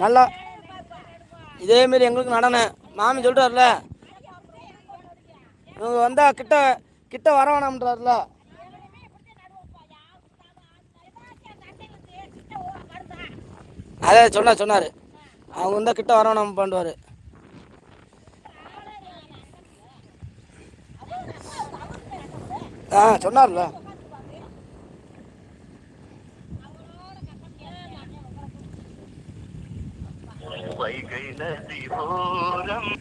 நல்லா இதேமாரி எங்களுக்கு நடனம் மாமி சொல்கிறார்ல, இவங்க வந்தால் கிட்ட கிட்ட வர வேணாம்ன்றார்ல. அதே சொன்னார் அவங்க வந்தால் கிட்ட வர வேணாம் பண்ணுவார். சொன்னார்ல. வைகை நதி ஓரம்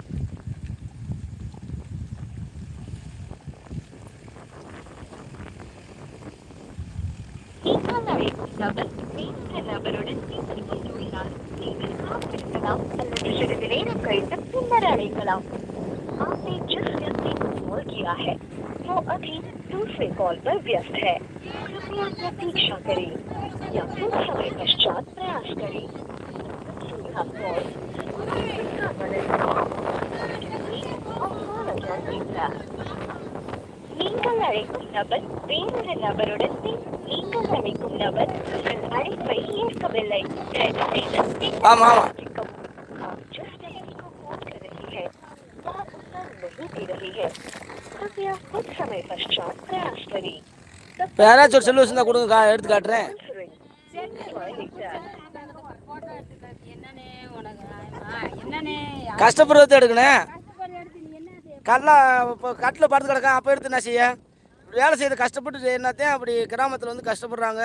நபருடன் நீங்கள் காத்திருக்கலாம் அல்லது சிறிது நேரம் கழித்து பின்னர் அழைக்கலாம். आपने जिस व्यक्ति को कॉल किया है वो अभी दूसरे कॉल पर व्यस्त है. कृपया प्रतीक्षा करें या कुछ समय पश्चात प्रयास करें. நீங்கள் அழைக்கும் நபர் வேறொரு நபருடன் நீங்கள் அழைக்கும் நபர் உங்கள் அழைப்பை ஏற்கவில்லை. யாராச்சும் ஒரு சொல்யூஷன் தான் கொடுங்க, எடுத்து காட்டுறேன். கஷ்டப்படுறது எடுக்கணும். கடலாம் இப்போ கட்டில் படுத்து கிடக்கேன், அப்போ எடுத்து என்ன செய்ய? வேலை செய்யறது கஷ்டப்பட்டு என்னத்தையும் அப்படி கிராமத்தில் வந்து கஷ்டப்படுறாங்க.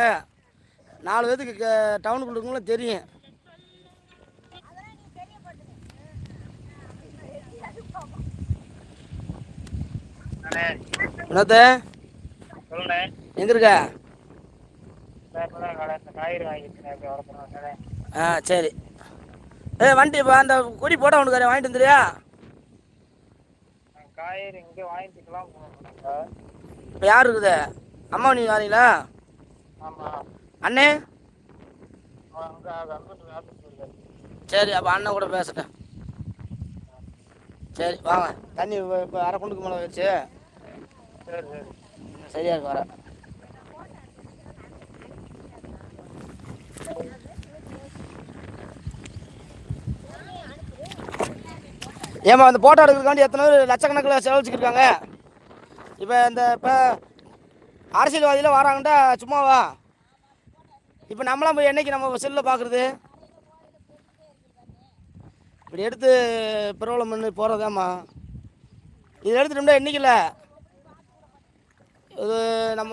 4 பேருக்கு டவுனுக்குள்ள இருக்கவங்களும் தெரியும். என்னத்த எங்க இருக்க? சரி. வண்டி இப்போ அந்த கொடி போட ஒன்று வாங்கிட்டு வந்துடுறியா? இப்போ யார் இருக்குது? அம்மா நீங்கள் வரீங்களா? அண்ணே சரி, அப்போ அண்ணன் கூட பேசுகிறேன். சரி வாங்க. தண்ணி இப்போ அரை குண்டுக்கு மேலே வச்சு சரியா இருக்கு. வர ஏமா அந்த போட்டோ எடுக்கிறதுக்காண்டி எத்தனை பேர் லட்சக்கணக்கில் செலவழிச்சுக்கிருக்காங்க. இப்போ அரசியல்வாதியில் வராங்கண்டா சும்மாவா? இப்போ நம்மளாம் போய் என்னைக்கு நம்ம செல்லில் பார்க்குறது? இப்படி எடுத்து பிரபலம் பண்ணி போகிறதாம்மா. இதை எடுத்துட்டோம்னா இன்றைக்கில்ல, இது நம்ம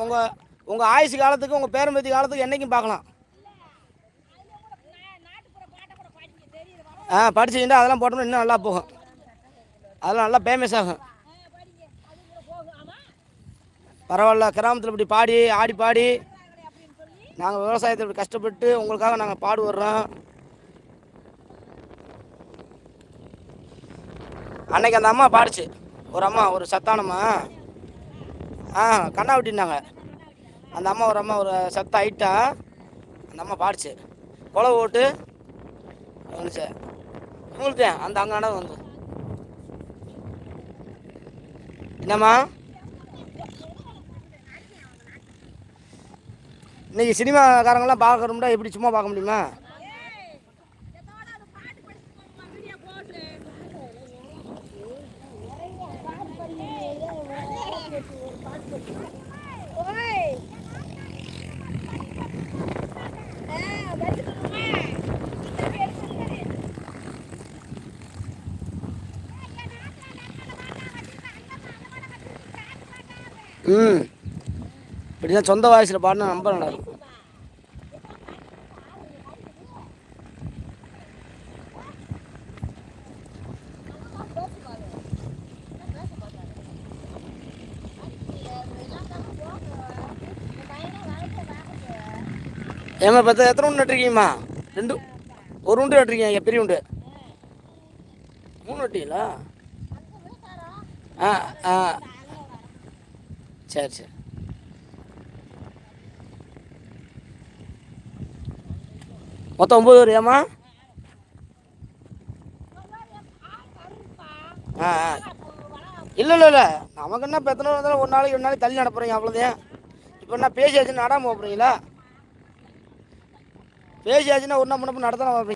உங்கள் ஆயுசு காலத்துக்கு உங்கள் பேரம்பேத்தி காலத்துக்கு என்றைக்கும் பார்க்கலாம். படிச்சுக்கிட்டா அதெல்லாம் போட்டோம்னா இன்னும் நல்லா போகும். அதெல்லாம் நல்லா ஃபேமஸ் ஆகும். பரவாயில்ல, கிராமத்தில் இப்படி பாடி ஆடி பாடி நாங்கள் விவசாயத்தை இப்படி கஷ்டப்பட்டு உங்களுக்காக நாங்கள் பாடுபடுறோம். அன்னைக்கு அந்த அம்மா பாடிச்சு, ஒரு அம்மா, ஒரு சத்தானம்மா, கண்ணா விட்டினாங்க. அந்த அம்மா ஒரு சத்த ஹைட்டா அந்த அம்மா பாடிச்சு. கொலை ஓட்டு வந்துச்சு உங்களுக்கு அந்த அங்கான வந்து என்னம்மா இன்னைக்கு சினிமாக்காரங்களாம் பார்க்கணும்னா எப்படி சும்மா பார்க்க முடியுமா? இப்படிதான் சொந்த வாய்ஸில் பாடினா ரொம்ப நல்லா இருக்கும். ஏமா பார்த்தா எத்தனை உண்டு நட்டுருக்கீங்கம்மா? 2 1 உண்டு நட்டுருக்கீங்க. பெரிய உண்டு 3 நட்டீங்களா? சரி சரி. மொத்தம் 9 பேர். ஏமா இல்லை நமக்கு என்ன இப்போ எத்தனை வந்தாலும் ஒரு நாளைக்கு தள்ளி நடப்புறீங்க, அவ்வளோதான். இப்போ என்ன பேசி வச்சு நடாமல் போகிறீங்களா? பேசியாச்சுன்னா ஒன்றா முன்னப்ப நடத்தலாம்